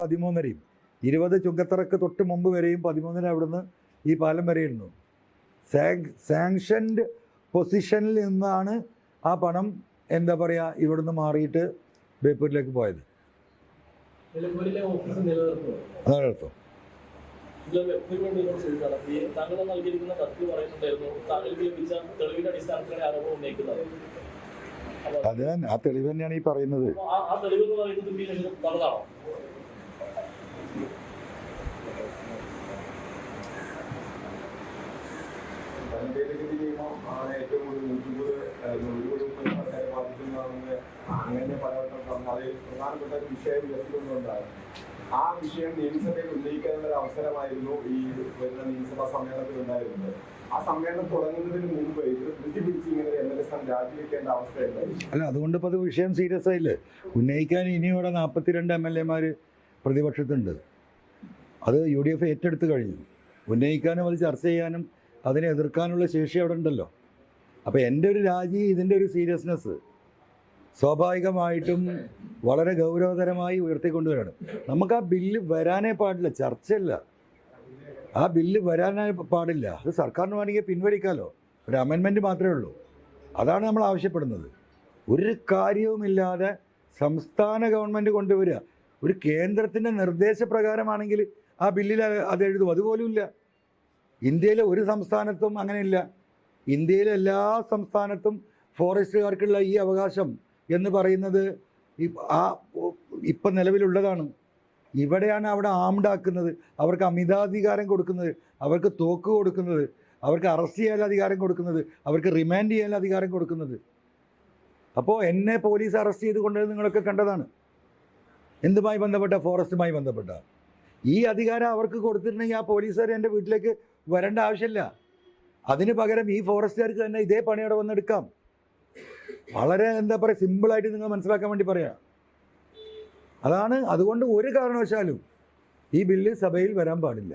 13-രയും 20 ചുങ്കത്തറക്ക് തൊട്ട് മുമ്പ് വരെയും 13-ന് അവിടുന്ന് ഈ പാലം വരെയിരുന്നു. സാങ്ഷൻഡ് പൊസിഷനിൽ നിന്നാണ് ആ പണം എന്താ പറയുക ഇവിടുന്ന് മാറിയിട്ട് ബേപ്പൂരിലേക്ക് പോയത്. നിലനിർത്തും. അത് ആ തെളിവ് തന്നെയാണ് ഈ പറയുന്നത്. അങ്ങനെ പലവട്ടം അത് പ്രധാനപ്പെട്ട ഒരു വിഷയം ഉയർത്തിക്കൊണ്ടുകൊണ്ടാണ് ആ വിഷയം നിയമസഭയിൽ ഉന്നയിക്കാനുള്ള ഒരു അവസരമായിരുന്നു ഈ വരുന്ന നിയമസഭാ സമ്മേളനത്തിൽ ഉണ്ടായിരുന്നത്. ആ സമ്മേളനം തുടങ്ങുന്നതിന് മുമ്പ് ഇത് ബുദ്ധിപിടിച്ച് ഇങ്ങനെ MLA സ്ഥാനം രാജിവെക്കേണ്ട അവസ്ഥയുണ്ടായിരുന്നു. അല്ല, അതുകൊണ്ട് ഇപ്പോൾ അത് വിഷയം സീരിയസ് ആയില്ലേ. ഉന്നയിക്കാൻ ഇനിയൂടെ 42 MLA-മാർ പ്രതിപക്ഷത്തുണ്ട്. അത് UDF ഏറ്റെടുത്ത് കഴിഞ്ഞു. ഉന്നയിക്കാനും അത് ചർച്ച ചെയ്യാനും അതിനെ എതിർക്കാനുള്ള ശേഷി അവിടെ ഉണ്ടല്ലോ. അപ്പോൾ എൻ്റെ ഒരു രാജി, ഇതിൻ്റെ ഒരു സീരിയസ്നെസ് സ്വാഭാവികമായിട്ടും വളരെ ഗൗരവതരമായി ഉയർത്തിക്കൊണ്ടുവരാണ്. നമുക്ക് ആ ബില്ല് വരാനേ പാടില്ല, ചർച്ചയല്ല. ആ ബില്ല് വരാനേ പാടില്ല. അത് സർക്കാരിന് വേണമെങ്കിൽ പിൻവലിക്കാമല്ലോ, ഒരു അമെൻമെൻറ്റ് മാത്രമേ ഉള്ളൂ. അതാണ് നമ്മൾ ആവശ്യപ്പെടുന്നത്. ഒരു കാര്യവുമില്ലാതെ സംസ്ഥാന ഗവൺമെൻറ് കൊണ്ടുവരിക. ഒരു കേന്ദ്രത്തിൻ്റെ നിർദ്ദേശപ്രകാരമാണെങ്കിൽ ആ ബില്ലിൽ അത് എഴുതും. അതുപോലുമില്ല. ഇന്ത്യയിലെ ഒരു സംസ്ഥാനത്തും അങ്ങനെയില്ല. ഇന്ത്യയിലെ എല്ലാ സംസ്ഥാനത്തും ഫോറസ്റ്റുകാർക്കുള്ള ഈ അവകാശം എന്ന് പറയുന്നത് ഇപ്പം നിലവിലുള്ളതാണ്. ഇവിടെയാണ് അവിടെ ആംഡാക്കുന്നത്, അവർക്ക് അമിതാധികാരം കൊടുക്കുന്നത്, അവർക്ക് തോക്ക് കൊടുക്കുന്നത്, അവർക്ക് അറസ്റ്റ് ചെയ്യാൻ അധികാരം കൊടുക്കുന്നത്, അവർക്ക് റിമാൻഡ് ചെയ്യാൻ അധികാരം കൊടുക്കുന്നത്. അപ്പോൾ എന്നെ പോലീസ് അറസ്റ്റ് ചെയ്ത് കൊണ്ടുവന്ന് നിങ്ങളൊക്കെ കണ്ടതാണ്. എന്തുമായി ബന്ധപ്പെട്ട? ഫോറസ്റ്റുമായി ബന്ധപ്പെട്ട ഈ അധികാരം അവർക്ക് കൊടുത്തിട്ടുണ്ടെങ്കിൽ ആ പോലീസുകാർ എൻ്റെ വീട്ടിലേക്ക് വരേണ്ട ആവശ്യമില്ല. അതിന് പകരം ഈ ഫോറസ്റ്റുകാർക്ക് തന്നെ ഇതേ പണിയോടെ വന്നെടുക്കാം. വളരെ എന്താ പറയുക, സിമ്പിളായിട്ട് നിങ്ങൾ മനസ്സിലാക്കാൻ വേണ്ടി പറയാം. അതാണ്. അതുകൊണ്ട് ഒരു കാരണവശാലും ഈ ബില്ല് സഭയിൽ വരാൻ പാടില്ല.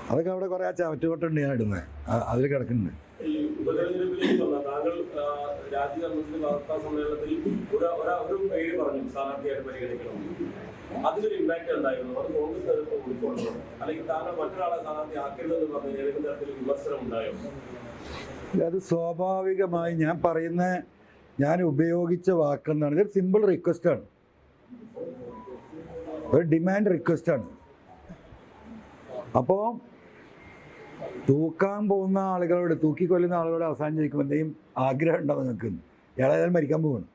അതൊക്കെ അവിടെ കുറേ ആ ചവറ്റുകൊട്ടുണ്ട് ഞാൻ ഇടുന്നത്, അതിൽ കിടക്കുന്നുണ്ട്. താങ്കൾ രാജ്യസഭയിൽ വാർത്താ സമ്മേളനത്തിൽ ഒരു പേര് പറഞ്ഞു സ്ഥാനാർത്ഥിയായിട്ട് പരിഗണിക്കണം. അതിലൊരു ഇമ്പാക്ട് ഉണ്ടായിരുന്നു. അത് കോൺഗ്രസ് ഉൾക്കൊണ്ടു, അല്ലെങ്കിൽ താങ്കൾ മറ്റൊരാളെ സ്ഥാനാർത്ഥി ആക്കരുതെന്ന് പറഞ്ഞ് ഏതെങ്കിലും തരത്തിൽ വിമർശനം ഉണ്ടായോ? അത് സ്വാഭാവികമായി ഞാൻ ഉപയോഗിച്ച വാക്കെന്നാണ്. ഇതൊരു സിമ്പിൾ റിക്വസ്റ്റാണ്, ഒരു ഡിമാൻഡ് റിക്വസ്റ്റാണ്. അപ്പോൾ തൂക്കാൻ പോകുന്ന ആളുകളോട്, തൂക്കിക്കൊല്ലുന്ന ആളുകളോട് അവസാനം ചോദിക്കുമ്പോൾ എന്തെങ്കിലും ആഗ്രഹം ഉണ്ടോ നിങ്ങൾക്ക്? ഏതായാലും മരിക്കാൻ പോവാണ്,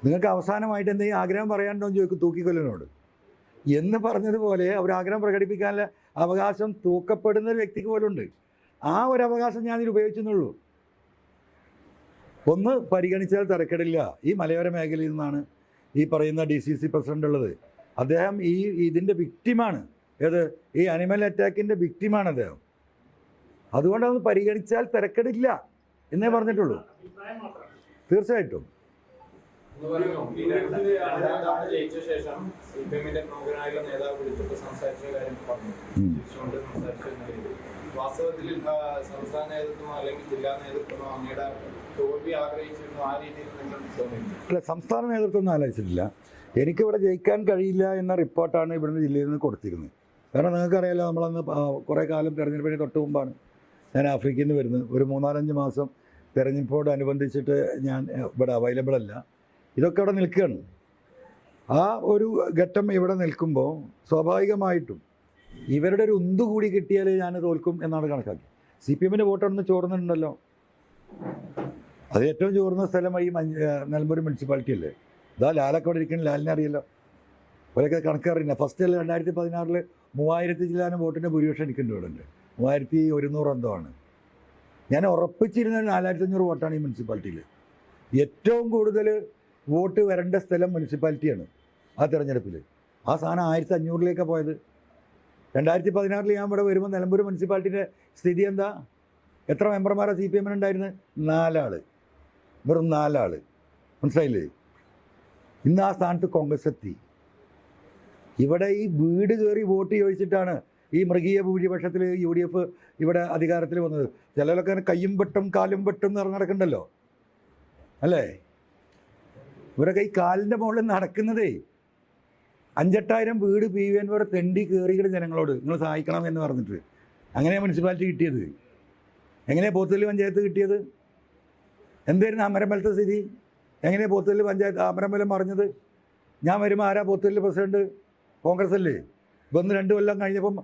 നിങ്ങൾക്ക് അവസാനമായിട്ട് എന്തെങ്കിലും ആഗ്രഹം പറയാനുണ്ടോ എന്ന് ചോദിക്കും തൂക്കിക്കൊല്ലിനോട്. എന്ന് പറഞ്ഞതുപോലെ ഒരാഗ്രഹം പ്രകടിപ്പിക്കാനുള്ള അവകാശം തൂക്കപ്പെടുന്ന ഒരു വ്യക്തിക്ക് പോലും ഉണ്ട്. ആ ഒരു അവകാശം ഞാനിതിൽ ഉപയോഗിച്ചെന്നുള്ളൂ. ഒന്ന്, പരിഗണിച്ചാൽ തരക്കേടില്ല. ഈ മലയോര മേഖലയിൽ നിന്നാണ് ഈ പറയുന്ന DCC പ്രസിഡൻ്റ് ഉള്ളത്. അദ്ദേഹം ഇതിൻ്റെ വിക്റ്റിമാണ്. ഏത്? ഈ അനിമൽ അറ്റാക്കിൻ്റെ വിക്റ്റിമാണ് അദ്ദേഹം. അതുകൊണ്ട് അതൊന്ന് പരിഗണിച്ചാൽ തിരക്കേടില്ല എന്നേ പറഞ്ഞിട്ടുള്ളൂ. തീർച്ചയായിട്ടും. വാസ്തവത്തിൽ സംസ്ഥാന നേതൃത്വമോ അല്ലെങ്കിൽ ജില്ലാ നേതൃത്വമോ അങ്ങയുടെ തോൽവി ആഗ്രഹിച്ചിരുന്നു ആ രീതിയിൽ നിങ്ങൾ തോന്നിയില്ല? അല്ല, സംസ്ഥാന നേതൃത്വം ഒന്നും ആലോചിച്ചിട്ടില്ല. എനിക്കിവിടെ ജയിക്കാൻ കഴിയില്ല എന്ന റിപ്പോർട്ടാണ് ഇവിടുന്ന് ജില്ലയിൽ നിന്ന് കൊടുത്തിരുന്നത്. കാരണം നിങ്ങൾക്കറിയാലോ, നമ്മളന്ന് കുറേ കാലം തെരഞ്ഞെടുപ്പിന് തൊട്ട് മുമ്പാണ് ഞാൻ ആഫ്രിക്കയിൽ നിന്ന് വരുന്നത്. ഒരു 3-4 മാസം തെരഞ്ഞെടുപ്പോടനുബന്ധിച്ചിട്ട് ഞാൻ ഇവിടെ അവൈലബിൾ അല്ല. ഇതൊക്കെ ഇവിടെ നിൽക്കുകയാണ്. ആ ഒരു ഘട്ടം ഇവിടെ നിൽക്കുമ്പോൾ സ്വാഭാവികമായിട്ടും ഇവരുടെ ഒരു ഉന്തു കൂടി കിട്ടിയാൽ ഞാൻ തോൽക്കും എന്നാണ് കണക്കാക്കി. CPM-ൻ്റെ വോട്ടൊന്ന് ചോർന്നിട്ടുണ്ടല്ലോ. അത് ഏറ്റവും ചോർന്ന സ്ഥലം ഈ നിലമ്പൂർ മുനിസിപ്പാലിറ്റി അല്ലേ. ഇതാ ലാലൊക്കെ ഇവിടെ ഇരിക്കുന്ന ലാലിനെ അറിയില്ല, അവരൊക്കെ കണക്കറിയില്ല. ഫസ്റ്റ് 2016 3000 ചില്ലാനും വോട്ടിൻ്റെ ഭൂരിപക്ഷം എനിക്കുണ്ട്. ഇവിടെ ഉണ്ട് 3100 എന്തോ ആണ്. ഞാൻ ഉറപ്പിച്ചിരുന്ന 4500 വോട്ടാണ് ഈ മുനിസിപ്പാലിറ്റിയിൽ. ഏറ്റവും കൂടുതൽ വോട്ട് വരേണ്ട സ്ഥലം മുനിസിപ്പാലിറ്റിയാണ് ആ തെരഞ്ഞെടുപ്പിൽ. ആ സാധനം 1500-ലേക്കാണ് പോയത്. 2016 ഞാൻ ഇവിടെ വരുമ്പോൾ നിലമ്പൂർ മുനിസിപ്പാലിറ്റിൻ്റെ സ്ഥിതി എന്താ? എത്ര മെമ്പർമാരാണ് CPM-ന് ഉണ്ടായിരുന്നത്? 4 ആൾ, വെറും 4 ആൾ. മനസ്സിലായില്ലേ? ഇന്ന് ആ സ്ഥാനത്ത് കോൺഗ്രസ് എത്തി. ഇവിടെ ഈ വീട് കയറി വോട്ട് ചോദിച്ചിട്ടാണ് ഈ മൃഗീയ ഭൂരിപക്ഷത്തിൽ UDF ഇവിടെ അധികാരത്തിൽ വന്നത്. ചിലരൊക്കെ കയ്യും വെട്ടും കാലും വെട്ടും എന്ന് നടക്കണ്ടല്ലോ അല്ലേ? ഇവരൊക്കെ ഈ കാലിൻ്റെ മുകളിൽ നടക്കുന്നതേ 5,000 വീട് PVN വരെ തെണ്ടി കയറിയിട്ട് ജനങ്ങളോട് നിങ്ങൾ സഹായിക്കണം എന്ന് പറഞ്ഞിട്ട്. അങ്ങനെയാണ് മുനിസിപ്പാലിറ്റി കിട്ടിയത്. എങ്ങനെയാണ് പോത്തുകല്ല് പഞ്ചായത്ത് കിട്ടിയത്? എന്തായിരുന്നു അമരമ്പലത്തെ സ്ഥിതി? എങ്ങനെയാണ് പോത്തുകല്ല് പഞ്ചായത്ത് അമരമ്പലം മറിഞ്ഞത്? ഞാൻ വരുമ്പോൾ ആരാ പോത്തുകല്ല് പ്രസിഡന്റ്? കോൺഗ്രസ് അല്ലേ? വന്ന് 2 കൊല്ലം കഴിഞ്ഞപ്പം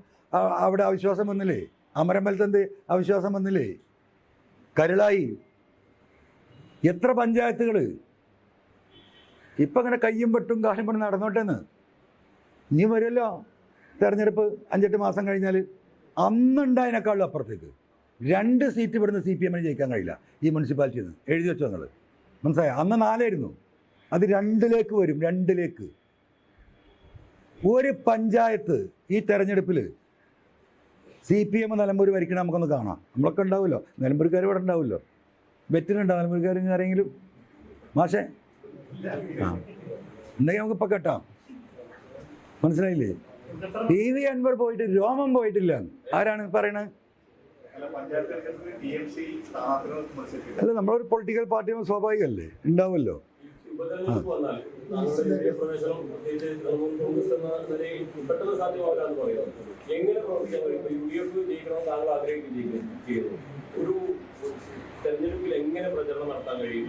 അവിടെ അവിശ്വാസം വന്നില്ലേ? അമരമ്പലത്ത് എന്ത് അവിശ്വാസം വന്നില്ലേ? കരുളായി എത്ര പഞ്ചായത്തുകൾ ഇപ്പം അങ്ങനെ കയ്യും വെട്ടും കാലും പണി നടന്നോട്ടെന്ന്. ഇനി വരുമല്ലോ തെരഞ്ഞെടുപ്പ് 5-8 മാസം കഴിഞ്ഞാൽ. അന്നുണ്ടായതിനേക്കാളും അപ്പുറത്തേക്ക് 2 സീറ്റ് ഇവിടുന്ന് CPM ജയിക്കാൻ കഴിയില്ല ഈ മുനിസിപ്പാലിറ്റിയിൽ നിന്ന്. എഴുതി വെച്ചോ നിങ്ങൾ, മനസ്സിലായോ? അന്ന് 4 ആയിരുന്നു, അത് 2ലേക്ക് വരും. 2ലേക്ക് ഒരു പഞ്ചായത്ത് ഈ തെരഞ്ഞെടുപ്പിൽ CPM നിലമ്പൂർ ഭരിക്കണം നമുക്കൊന്ന് കാണാം. നമ്മളൊക്കെ ഉണ്ടാവുമല്ലോ, നിലമ്പൂർക്കാർ ഇവിടെ ഉണ്ടാവുമല്ലോ. ബെറ്റിനുണ്ടോ നിലമ്പൂർക്കാരും ആരെങ്കിലും? മാഷേ ആ ഉണ്ടെങ്കിൽ നമുക്കിപ്പോൾ കേട്ടാം. മനസ്സിലായില്ലേ? PV അൻവർ പോയിട്ട് രോമം പോയിട്ടില്ല. ആരാണ് പറയണത്? അല്ല, നമ്മളൊരു പൊളിറ്റിക്കൽ പാർട്ടി സ്വാഭാവികമല്ലേ, ഉണ്ടാവുമല്ലോ. ഉപതെരഞ്ഞെടുപ്പ് വന്നാൽ പ്രവേശനം പെട്ടെന്ന് സാധ്യമാവില്ലാന്ന് പറയുന്നത് എങ്ങനെ പ്രവർത്തിക്കാൻ കഴിയും? UDF ജയിക്കണമെന്ന് താങ്കൾ ആഗ്രഹിക്കുന്നു. ഒരു തെരഞ്ഞെടുപ്പിൽ എങ്ങനെ പ്രചരണം നടത്താൻ കഴിയും?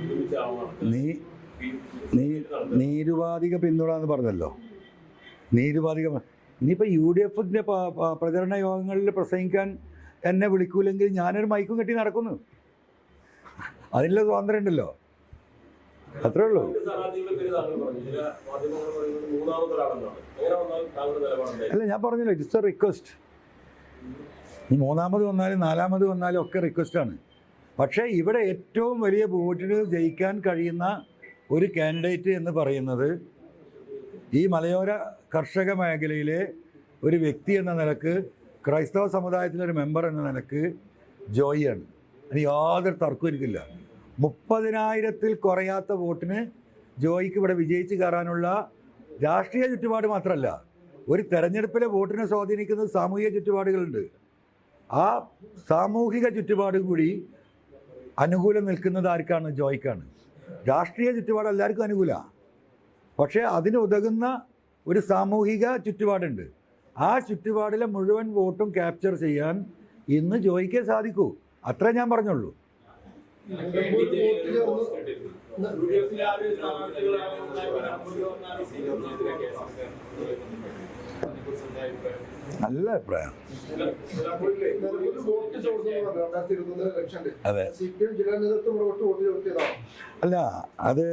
നിരുപാധിക പിന്തുണ എന്ന് പറഞ്ഞല്ലോ. നിരുപാധിക ഇനിയിപ്പോൾ UDFന്റെ പ്രചരണ യോഗങ്ങളിൽ പ്രസംഗിക്കാൻ എന്നെ വിളിക്കൂലെങ്കിൽ ഞാനൊരു മൈക്കും കെട്ടി നടക്കുന്നു. അതിനുള്ള സ്വാതന്ത്ര്യം ഉണ്ടല്ലോ, അത്രേ ഉള്ളൂ. അല്ല, ഞാൻ പറഞ്ഞല്ലോ, ഇറ്റ്സ് എ റിക്വസ്റ്റ്. ഈ 3ാമത് വന്നാലും 4ാമത് വന്നാലും ഒക്കെ റിക്വസ്റ്റാണ്. പക്ഷേ ഇവിടെ ഏറ്റവും വലിയ വോട്ടിന് ജയിക്കാൻ കഴിയുന്ന ഒരു കാൻഡിഡേറ്റ് എന്ന് പറയുന്നത് ഈ മലയോര കർഷക മേഖലയിലെ ഒരു വ്യക്തി എന്ന നിലക്ക്, ക്രൈസ്തവ സമുദായത്തിലൊരു മെമ്പർ എന്ന നിലക്ക് ജോയിയാണ്. അതിന് യാതൊരു തർക്കവും എനിക്കില്ല. 30,000-ൽ കുറയാത്ത വോട്ടിന് ജോയിക്ക് ഇവിടെ വിജയിച്ച് കയറാനുള്ള രാഷ്ട്രീയ ചുറ്റുപാട് മാത്രമല്ല, ഒരു തെരഞ്ഞെടുപ്പിലെ വോട്ടിനെ സ്വാധീനിക്കുന്ന സാമൂഹിക ചുറ്റുപാടുകളുണ്ട്. ആ സാമൂഹിക ചുറ്റുപാട് കൂടി അനുകൂലം നിൽക്കുന്നത് ആർക്കാണ്? ജോയിക്കാണ്. രാഷ്ട്രീയ ചുറ്റുപാട് എല്ലാവർക്കും അനുകൂലമാണ്, പക്ഷേ അതിനുതകുന്ന ഒരു സാമൂഹിക ചുറ്റുപാടുണ്ട്. ആ ചുറ്റുപാടിലെ മുഴുവൻ വോട്ടും ക്യാപ്ചർ ചെയ്യാൻ ഇന്ന് ജോയിക്കേ സാധിക്കൂ. അത്രേ ഞാൻ പറഞ്ഞുള്ളൂ. നല്ല അഭിപ്രായം. അതെ, അല്ല, അത്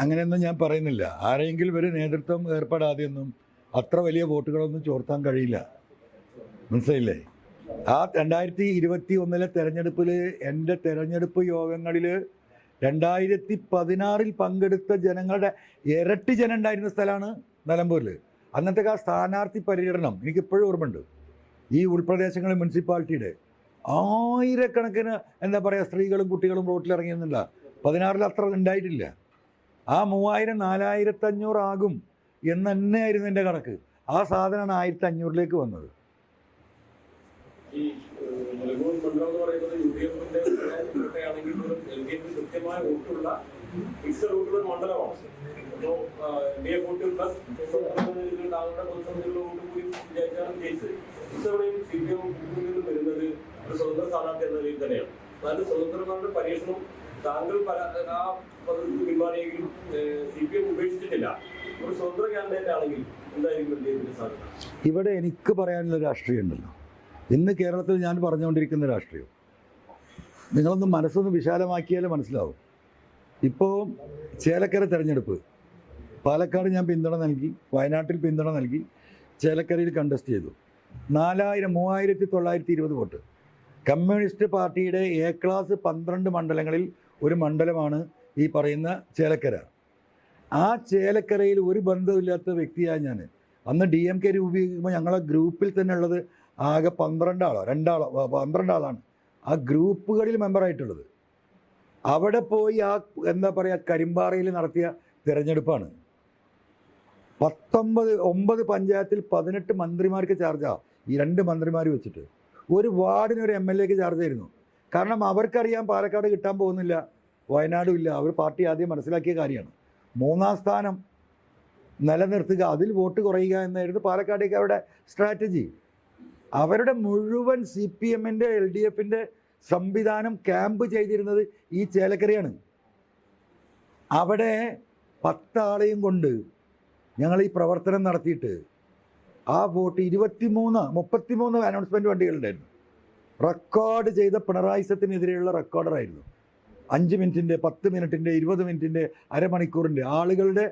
അങ്ങനെയൊന്നും ഞാൻ പറയുന്നില്ല. ആരെങ്കിലും ഒരു നേതൃത്വം ഏർപ്പെടാതെയൊന്നും അത്ര വലിയ വോട്ടുകളൊന്നും ചോർത്താൻ കഴിയില്ല. മനസ്സിലായില്ലേ? ആ 2021 തെരഞ്ഞെടുപ്പിൽ എൻ്റെ തെരഞ്ഞെടുപ്പ് യോഗങ്ങളിൽ 2016 പങ്കെടുത്ത ജനങ്ങളുടെ ഇരട്ടി ജനം ഉണ്ടായിരുന്ന സ്ഥലമാണ് നിലമ്പൂരിൽ. അന്നത്തെ ആ സ്ഥാനാർത്ഥി പര്യടനം എനിക്കിപ്പോഴും ഓർമ്മയുണ്ട്. ഈ ഉൾപ്രദേശങ്ങളിൽ മുനിസിപ്പാലിറ്റിയുടെ ആയിരക്കണക്കിന് എന്താ പറയുക സ്ത്രീകളും കുട്ടികളും റോട്ടിലിറങ്ങിയെന്നില്ല. 16 അത്ര ഉണ്ടായിട്ടില്ല. ആ 3000-4500 ആകും എന്ന് തന്നെയായിരുന്നു എൻ്റെ കണക്ക്. ആ സാധനമാണ് 1500-ലേക്ക് വന്നത്. ഈ നിലമ്പൂർ മണ്ഡലം എന്ന് പറയുന്നത് UDF ആണെങ്കിൽ LDF കൃത്യമായ വോട്ടുള്ള ഫിക്സഡ് വോട്ടുള്ള മണ്ഡലമാണ്. അപ്പോൾ LDF വോട്ട് പ്ലസ് താങ്കളുടെ പൊതുസമിതികളുടെ വോട്ട് കൂടി വിചാരിച്ചാണ് ജയിച്ചത്. ഇത്തവണയും CPM വരുന്നത് ഒരു സ്വതന്ത്ര സ്ഥാനാർത്ഥി എന്ന രീതിയിൽ തന്നെയാണ്. അതായത് സ്വതന്ത്രങ്ങളുടെ പരീക്ഷണം താങ്കൾ ആ പദ്ധതി പിന്മാറിയെങ്കിലും CPM ഉപേക്ഷിച്ചിട്ടില്ല. ഒരു സ്വതന്ത്ര കാൻഡിഡേറ്റ് ആണെങ്കിൽ എന്തായിരിക്കും LDFന്റെ സാധ്യത? ഇവിടെ എനിക്ക് പറയാനുള്ള രാഷ്ട്രീയം ഉണ്ടല്ലോ. ഇന്ന് കേരളത്തിൽ ഞാൻ പറഞ്ഞുകൊണ്ടിരിക്കുന്ന രാഷ്ട്രീയം നിങ്ങളൊന്ന് മനസ്സൊന്ന് വിശാലമാക്കിയാലേ മനസ്സിലാവും. ഇപ്പോൾ ചേലക്കര തെരഞ്ഞെടുപ്പ്, പാലക്കാട് ഞാൻ പിന്തുണ നൽകി, വയനാട്ടിൽ പിന്തുണ നൽകി, ചേലക്കരയിൽ കണ്ടസ്റ്റ് ചെയ്തു. 3920 വോട്ട്. കമ്മ്യൂണിസ്റ്റ് പാർട്ടിയുടെ A ക്ലാസ് 12 മണ്ഡലങ്ങളിൽ ഒരു മണ്ഡലമാണ് ഈ പറയുന്ന ചേലക്കര. ആ ചേലക്കരയിൽ ഒരു ബന്ധമില്ലാത്ത വ്യക്തിയാണ് ഞാൻ. അന്ന് DMK രൂപീകരിക്കുമ്പോൾ ഞങ്ങളെ ഗ്രൂപ്പിൽ തന്നെ ഉള്ളത് ആകെ 12 ആളാണ് ആ ഗ്രൂപ്പുകളിൽ മെമ്പറായിട്ടുള്ളത്. അവിടെ പോയി ആ എന്താ പറയുക കരിമ്പാറയിൽ നടത്തിയ തിരഞ്ഞെടുപ്പാണ്. 9 പഞ്ചായത്തിൽ 18 മന്ത്രിമാർക്ക് ചാർജാണ്. ഈ 2 മന്ത്രിമാർ വെച്ചിട്ട് ഒരു വാർഡിനൊരു MLAക്ക് ചാർജ് ആയിരുന്നു. കാരണം അവർക്കറിയാം പാലക്കാട് കിട്ടാൻ പോകുന്നില്ല, വയനാടും ഇല്ല. അവർ പാർട്ടി ആദ്യം മനസ്സിലാക്കിയ കാര്യമാണ്. മൂന്നാം സ്ഥാനം നിലനിർത്തുക, അതിൽ വോട്ട് കുറയുക എന്നായിരുന്നു പാലക്കാടേക്ക് അവരുടെ സ്ട്രാറ്റജി. അവരുടെ മുഴുവൻ CPM-ൻ്റെ LDF-ൻ്റെ സംവിധാനം ക്യാമ്പ് ചെയ്തിരുന്നത് ഈ ചേലക്കരയാണ്. അവിടെ 10 ആളെയും കൊണ്ട് ഞങ്ങൾ ഈ പ്രവർത്തനം നടത്തിയിട്ട് ആ വോട്ട് 33 അനൗൺസ്മെൻറ്റ് വണ്ടികളുണ്ടായിരുന്നു. റെക്കോർഡ് ചെയ്ത പിണറായിസത്തിനെതിരെയുള്ള റെക്കോർഡറായിരുന്നു. 5 മിനിറ്റിൻ്റെ, 10 മിനിറ്റിൻ്റെ, 20 മിനിറ്റിൻ്റെ, അരമണിക്കൂറിൻ്റെ ആളുകളുടെ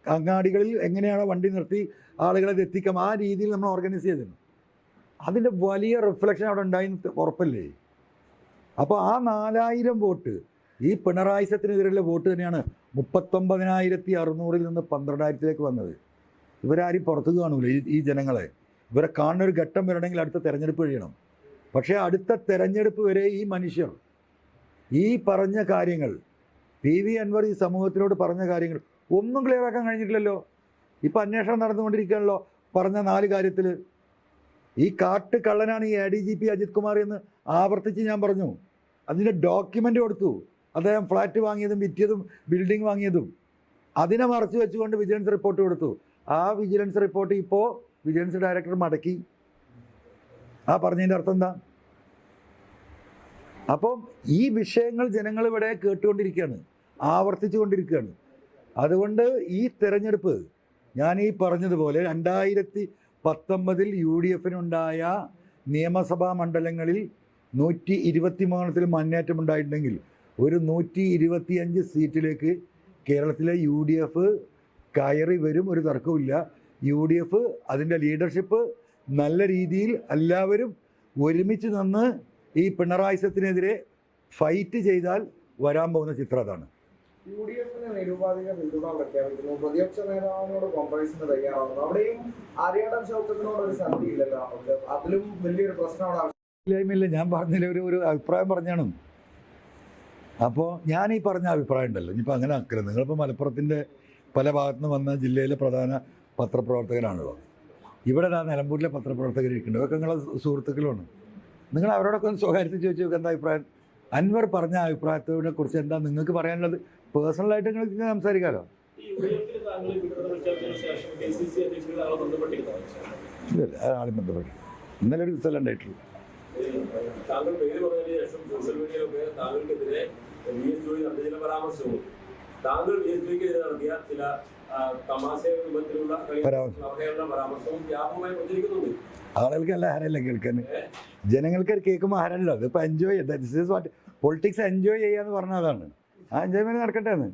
അങ്ങാടികളിൽ എങ്ങനെയാണോ വണ്ടി നിർത്തി ആളുകളെ എത്തിക്കാം, ആ രീതിയിൽ നമ്മൾ ഓർഗനൈസ് ചെയ്തിരുന്നു. അതിൻ്റെ വലിയ റിഫ്ലക്ഷൻ അവിടെ ഉണ്ടായി ഉറപ്പല്ലേ? അപ്പോൾ ആ 4000 വോട്ട് ഈ പിണറായിസത്തിനെതിരെയുള്ള വോട്ട് തന്നെയാണ് 39,600-ൽ നിന്ന് 12,000-ലേക്ക് വന്നത്. ഇവരാരും പുറത്ത് കാണൂല ഈ ജനങ്ങളെ. ഇവരെ കാണുന്ന ഒരു ഘട്ടം വരണമെങ്കിൽ അടുത്ത തെരഞ്ഞെടുപ്പ് കഴിയണം. പക്ഷേ അടുത്ത തെരഞ്ഞെടുപ്പ് വരെ ഈ മനുഷ്യർ ഈ പറഞ്ഞ കാര്യങ്ങൾ, PV അൻവർ ഈ സമൂഹത്തിനോട് പറഞ്ഞ കാര്യങ്ങൾ ഒന്നും ക്ലിയർ ആക്കാൻ കഴിഞ്ഞിട്ടില്ലല്ലോ. ഇപ്പം അന്വേഷണം നടന്നുകൊണ്ടിരിക്കുകയാണല്ലോ പറഞ്ഞ 4 കാര്യത്തിൽ. ഈ കാട്ട് കള്ളനാണ് ഈ ADGP അജിത് കുമാർ എന്ന് ആവർത്തിച്ച് ഞാൻ പറഞ്ഞു. അതിൻ്റെ ഡോക്യുമെൻ്റ് കൊടുത്തു. അദ്ദേഹം ഫ്ലാറ്റ് വാങ്ങിയതും വിറ്റിയതും ബിൽഡിംഗ് വാങ്ങിയതും അതിനെ മറച്ചു വെച്ചുകൊണ്ട് വിജിലൻസ് റിപ്പോർട്ട് കൊടുത്തു. ആ വിജിലൻസ് റിപ്പോർട്ട് ഇപ്പോൾ വിജിലൻസ് ഡയറക്ടർ മടക്കി. ആ പറഞ്ഞതിൻ്റെ അർത്ഥം എന്താ? അപ്പം ഈ വിഷയങ്ങൾ ജനങ്ങൾ ഇവിടെ കേട്ടുകൊണ്ടിരിക്കുകയാണ്, ആവർത്തിച്ചു കൊണ്ടിരിക്കുകയാണ്. അതുകൊണ്ട് ഈ തെരഞ്ഞെടുപ്പ് ഞാൻ ഈ പറഞ്ഞതുപോലെ 2019-ൽ UDF-നുണ്ടായ നിയമസഭാ മണ്ഡലങ്ങളിൽ 123 മുന്നേറ്റമുണ്ടായിട്ടുണ്ടെങ്കിൽ ഒരു 125 സീറ്റിലേക്ക് കേരളത്തിലെ UDF കയറി വരും, ഒരു തർക്കവുമില്ല. UDF അതിൻ്റെ ലീഡർഷിപ്പ് നല്ല രീതിയിൽ എല്ലാവരും ഒരുമിച്ച് നിന്ന് ഈ പിണറായിസത്തിനെതിരെ ഫൈറ്റ് ചെയ്താൽ വരാൻ പോകുന്ന ചിത്രം അതാണ്. UDF-ന് നിരുപാധിക പിന്തുണ പ്രഖ്യാപിക്കുന്നു. പ്രതിപക്ഷ നേതാവിനോട് കോംപ്രമൈസിന് തയ്യാറാവുന്നു. അവിടെയും ആര്യാടൻ ഷൗക്കത്തിനോട് ഒരു സന്ധി ഇല്ലല്ലോ. അതിലും വലിയൊരു പ്രശ്നമാണ്. ഇല്ലായ്മയില്ല, ഞാൻ പറഞ്ഞതിൽ ഒരു അഭിപ്രായം പറഞ്ഞാണ്. അപ്പോൾ ഞാൻ ഈ പറഞ്ഞ അഭിപ്രായം ഉണ്ടല്ലോ, ഇനിയിപ്പോൾ അങ്ങനെ ആക്കരുത്. നിങ്ങളിപ്പോൾ മലപ്പുറത്തിൻ്റെ പല ഭാഗത്തു നിന്ന് വന്ന ജില്ലയിലെ പ്രധാന പത്രപ്രവർത്തകരാണല്ലോ. ഇവിടെ നിലമ്പൂരിലെ പത്രപ്രവർത്തകർ ഇരിക്കുന്നുണ്ട്. അതൊക്കെ നിങ്ങളെ സുഹൃത്തുക്കളുമാണ്. നിങ്ങൾ അവരോടൊക്കെ ഒന്ന് സ്വകാര്യത്തിൽ ചോദിച്ചു നോക്കുക എന്താ അഭിപ്രായം. അൻവർ പറഞ്ഞ അഭിപ്രായത്തിനെ കുറിച്ച് എന്താ നിങ്ങൾക്ക് പറയാനുള്ളത്? പേഴ്സണലായിട്ട് നിങ്ങൾക്ക് സംസാരിക്കാമല്ലോ. ഇല്ല, ആളും ബന്ധപ്പെട്ടു. ഇന്നലെ ഒരു ദിവസം ഉണ്ടായിട്ടുള്ളൂ. താങ്കൾ പേര് പറഞ്ഞതിന് ശേഷം സോഷ്യൽ മീഡിയയിലൊക്കെ താങ്കൾക്കെതിരെ VS ജോയി നടത്തിയ ചില പരാമർശവും താങ്കൾ VS ജോയിക്കെതിരെ നടത്തിയ ചില തമാശ രൂപത്തിലുള്ള പരാമർശവും വ്യാപകമായി പ്രചരിക്കുന്നുണ്ട്. ആളുകൾക്ക് നല്ല ഹരമല്ല കേൾക്കാൻ. ജനങ്ങൾക്ക് കേൾക്കുമ്പോൾ ഹരമല്ലോ. അതിപ്പോൾ എൻജോയ് ചെയ്യുക. പൊളിറ്റിക്സ് എൻജോയ് ചെയ്യാന്ന് പറഞ്ഞാൽ അതാണ്. ആ എൻജോയ്മെന്റ് നടക്കട്ടെ എന്ന്.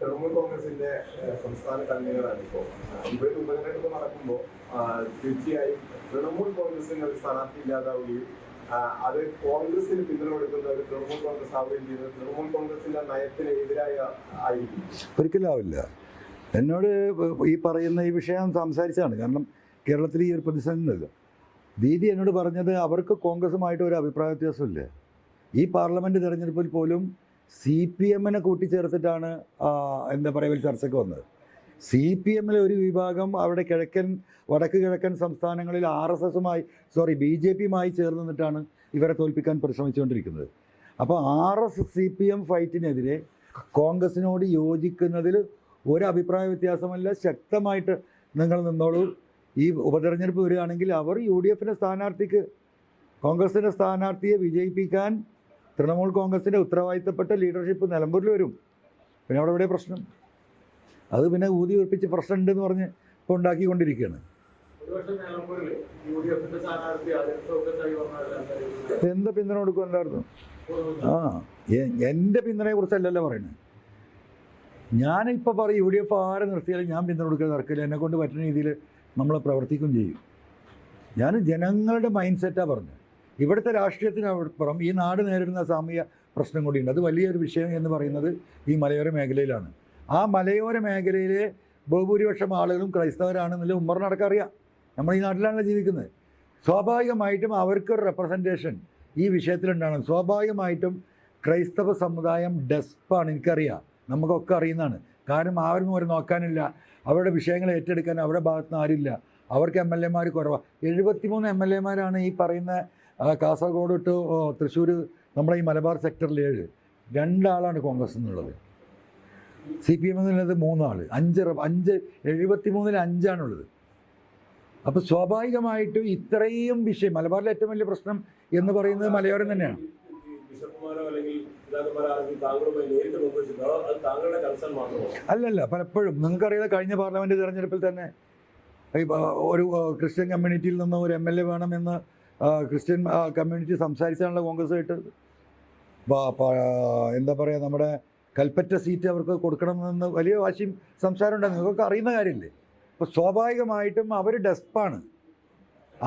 തൃണമൂൽ കോൺഗ്രസിന്റെ സംസ്ഥാന കൺവീനറാണ്. ഇപ്പോൾ ഉപതെരഞ്ഞെടുപ്പ് നടക്കുമ്പോൾ തീർച്ചയായും തൃണമൂൽ കോൺഗ്രസിന് ഒരു സ്ഥാനാർത്ഥി ഇല്ലാതാവുകയും അത് കോൺഗ്രസിന് പിന്തുണ കൊടുക്കുന്ന ഒരു തൃണമൂൽ കോൺഗ്രസ് ആവുകയും ചെയ്തത് തൃണമൂൽ കോൺഗ്രസിന്റെ നയത്തിന് എതിരായ ആയിരിക്കും. ഒരിക്കലും ആവില്ല. എന്നോട് ഈ പറയുന്ന ഈ വിഷയം സംസാരിച്ചതാണ്. കാരണം കേരളത്തിൽ ഈ ഒരു പ്രതിസന്ധി ഉണ്ടല്ലോ. ദീദി എന്നോട് പറഞ്ഞത് അവർക്ക് കോൺഗ്രസുമായിട്ട് ഒരു അഭിപ്രായ വ്യത്യാസമില്ല. ഈ പാർലമെൻറ്റ് തിരഞ്ഞെടുപ്പിൽ പോലും CPM-നെ കൂട്ടിച്ചേർത്തിട്ടാണ് എന്താ പറയുക ചർച്ചയ്ക്ക് വന്നത്. CPM-ലെ ഒരു വിഭാഗം അവിടെ വടക്ക് കിഴക്കൻ സംസ്ഥാനങ്ങളിൽ BJP-യുമായി ചേർന്ന് നിന്നിട്ടാണ് ഇവരെ തോൽപ്പിക്കാൻ പരിശ്രമിച്ചുകൊണ്ടിരിക്കുന്നത്. അപ്പോൾ CPM ഫൈറ്റിനെതിരെ കോൺഗ്രസിനോട് യോജിക്കുന്നതിൽ ഒരു അഭിപ്രായ വ്യത്യാസമല്ല. ശക്തമായിട്ട് നിങ്ങൾ നിന്നോളൂ. ഈ ഉപതെരഞ്ഞെടുപ്പ് വരികയാണെങ്കിൽ അവർ UDF-ൻ്റെ സ്ഥാനാർത്ഥിക്ക് കോൺഗ്രസിൻ്റെ സ്ഥാനാർത്ഥിയെ വിജയിപ്പിക്കാൻ തൃണമൂൽ കോൺഗ്രസിൻ്റെ ഉത്തരവാദിത്തപ്പെട്ട ലീഡർഷിപ്പ് നിലമ്പൂരിൽ വരും. പിന്നെ അവിടെ എവിടെ പ്രശ്നം? അത് പിന്നെ ഊതി ഉറപ്പിച്ച് പ്രശ്നം ഉണ്ടെന്ന് പറഞ്ഞ് ഇപ്പോൾ ഉണ്ടാക്കിക്കൊണ്ടിരിക്കുകയാണ്. എന്ത് പിന്തുണ കൊടുക്കുമല്ലായിരുന്നു? എൻ്റെ പിന്തുണയെ കുറിച്ചല്ലല്ലോ പറയുന്നത്. ഞാനിപ്പോൾ പറയും UDF ആരെ നിർത്തിയാലും ഞാൻ പിന്തുണ കൊടുക്കാൻ നടക്കില്ല. എന്നെക്കൊണ്ട് പറ്റുന്ന രീതിയിൽ നമ്മൾ പ്രവർത്തിക്കും ചെയ്യും. ഞാൻ ജനങ്ങളുടെ മൈൻഡ് സെറ്റാണ് പറഞ്ഞത്. ഇവിടുത്തെ രാഷ്ട്രീയത്തിനപ്പുറം ഈ നാട് നേരിടുന്ന സാമൂഹിക പ്രശ്നം കൂടിയുണ്ട്. അത് വലിയൊരു വിഷയം എന്ന് പറയുന്നത് ഈ മലയോര മേഖലയിലാണ്. ആ മലയോര മേഖലയിലെ ബഹുഭൂരിപക്ഷം ആളുകളും ക്രൈസ്തവരാണെന്നുള്ള ഉമ്മറിനടക്കം അറിയാം. നമ്മൾ ഈ നാട്ടിലാണല്ലോ ജീവിക്കുന്നത്. സ്വാഭാവികമായിട്ടും അവർക്കൊരു റെപ്രസെൻറ്റേഷൻ ഈ വിഷയത്തിലുണ്ടാകണം. സ്വാഭാവികമായിട്ടും ക്രൈസ്തവ സമുദായം ഡെസ്പാണ്. എനിക്കറിയാം, നമുക്കൊക്കെ അറിയുന്നതാണ്. കാരണം ആരും അവർ നോക്കാനില്ല, അവരുടെ വിഷയങ്ങൾ ഏറ്റെടുക്കാൻ അവരുടെ ഭാഗത്തുനിന്ന് ആരില്ല. അവർക്ക് MLA-മാർ കുറവാണ്. 73 MLA-മാരാണ് ഈ പറയുന്ന കാസർഗോഡ് ടു തൃശ്ശൂർ, നമ്മുടെ ഈ മലബാർ സെക്ടറിൽ 7. 2 ആളാണ് കോൺഗ്രസ് എന്നുള്ളത്. CPM എന്നുള്ളത് 3 ആൾ, 73 5 അപ്പോൾ സ്വാഭാവികമായിട്ടും ഇത്രയും വിഷയം, മലബാറിലെ ഏറ്റവും വലിയ പ്രശ്നം എന്ന് പറയുന്നത് മലയോരം തന്നെയാണ്. അല്ലല്ല, പലപ്പോഴും നിങ്ങൾക്കറിയാതെ കഴിഞ്ഞ പാർലമെന്റ് തെരഞ്ഞെടുപ്പിൽ തന്നെ ഒരു ക്രിസ്ത്യൻ കമ്മ്യൂണിറ്റിയിൽ നിന്ന് ഒരു MLA വേണമെന്ന് ക്രിസ്ത്യൻ കമ്മ്യൂണിറ്റി സംസാരിച്ചാണല്ലോ കോൺഗ്രസ്സായിട്ട്. എന്താ പറയുക, നമ്മുടെ കൽപ്പറ്റ സീറ്റ് അവർക്ക് കൊടുക്കണമെന്ന് വലിയ വാശിയും സംസാരം ഉണ്ടായിരുന്നു. നിങ്ങൾക്ക് അറിയുന്ന കാര്യമില്ലേ? അപ്പോൾ സ്വാഭാവികമായിട്ടും അവർ ഡെസ്പാണ്.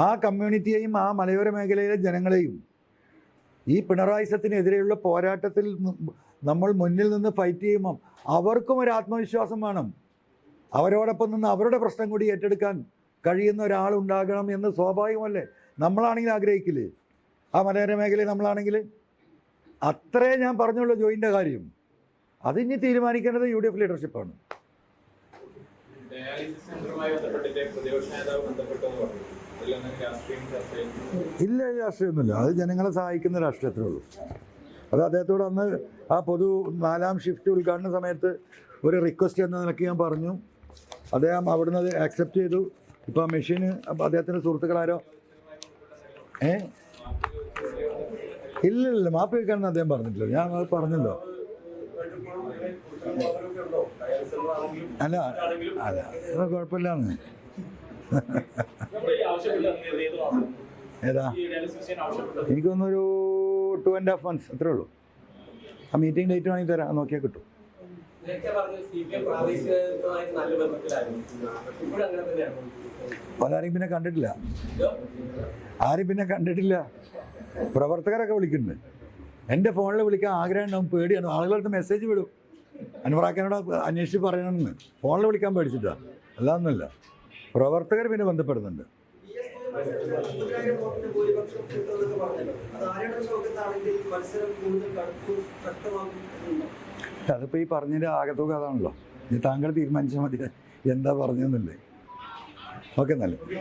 ആ കമ്മ്യൂണിറ്റിയെയും ആ മലയോര മേഖലയിലെ ജനങ്ങളെയും ഈ പിണറായിസത്തിനെതിരെയുള്ള പോരാട്ടത്തിൽ നമ്മൾ മുന്നിൽ നിന്ന് ഫൈറ്റ് ചെയ്യുമ്പം അവർക്കും ഒരു ആത്മവിശ്വാസം വേണം. അവരോടൊപ്പം നിന്ന് അവരുടെ പ്രശ്നം കൂടി ഏറ്റെടുക്കാൻ കഴിയുന്ന ഒരാളുണ്ടാകണം എന്ന് സ്വാഭാവികമല്ലേ? നമ്മളാണെങ്കിൽ ആഗ്രഹിക്കില്ലേ? ആ മലയോര മേഖലയിൽ നമ്മളാണെങ്കിൽ അത്രേ ഞാൻ പറഞ്ഞുള്ളൂ. ജോയിൻ്റെ കാര്യം അതിനി തീരുമാനിക്കേണ്ടത് UDF ലീഡർഷിപ്പാണ്. ഇല്ല, രാഷ്ട്രീയമൊന്നുമില്ല. അത് ജനങ്ങളെ സഹായിക്കുന്ന രാഷ്ട്രീയത്തിലേ ഉള്ളൂ. അത് അദ്ദേഹത്തോട് അന്ന് ആ 4ാം ഷിഫ്റ്റ് ഉദ്ഘാടന സമയത്ത് ഒരു റിക്വസ്റ്റ് എന്ന നിലയ്ക്ക് ഞാൻ പറഞ്ഞു. അദ്ദേഹം അവിടുന്ന് അത് ആക്സെപ്റ്റ് ചെയ്തു. ഇപ്പോൾ ആ മെഷീന് അദ്ദേഹത്തിൻ്റെ സുഹൃത്തുക്കളാരോ ഇല്ല മാപ്പ് കേൾക്കാനെന്ന് അദ്ദേഹം പറഞ്ഞിട്ടില്ല. ഞാൻ അത് പറഞ്ഞല്ലോ. അല്ല കുഴപ്പമില്ലാന്ന്. ഏതാ? എനിക്കൊന്നൊരു 2.5 months അത്രേ ഉള്ളൂ. ആ മീറ്റിംഗ് ഡേറ്റ് വേണമെങ്കിൽ തരാം, നോക്കിയാൽ കിട്ടും. ആരും പിന്നെ കണ്ടിട്ടില്ല. പ്രവർത്തകരൊക്കെ വിളിക്കുന്നുണ്ട്. എൻ്റെ ഫോണിൽ വിളിക്കാൻ ആഗ്രഹം ഉണ്ടാവും, പേടിയാണ്. ആളുകളടുത്ത് മെസ്സേജ് വിടും, അൻവറാക്കാനോട് അന്വേഷിച്ച് പറയണമെന്ന്. ഫോണിൽ വിളിക്കാൻ പേടിച്ചിട്ടാണ്, അല്ലാതൊന്നുമില്ല. പ്രവർത്തകർ പിന്നെ ബന്ധപ്പെടുന്നുണ്ട്. അതിപ്പോൾ ഈ പറഞ്ഞതിൻ്റെ ആകത്തുക അതാണല്ലോ. ഇനി താങ്കൾ തീരുമാനിച്ചാൽ മതി എന്താ പറഞ്ഞതെന്നല്ലേ. ഓക്കെ, നല്ല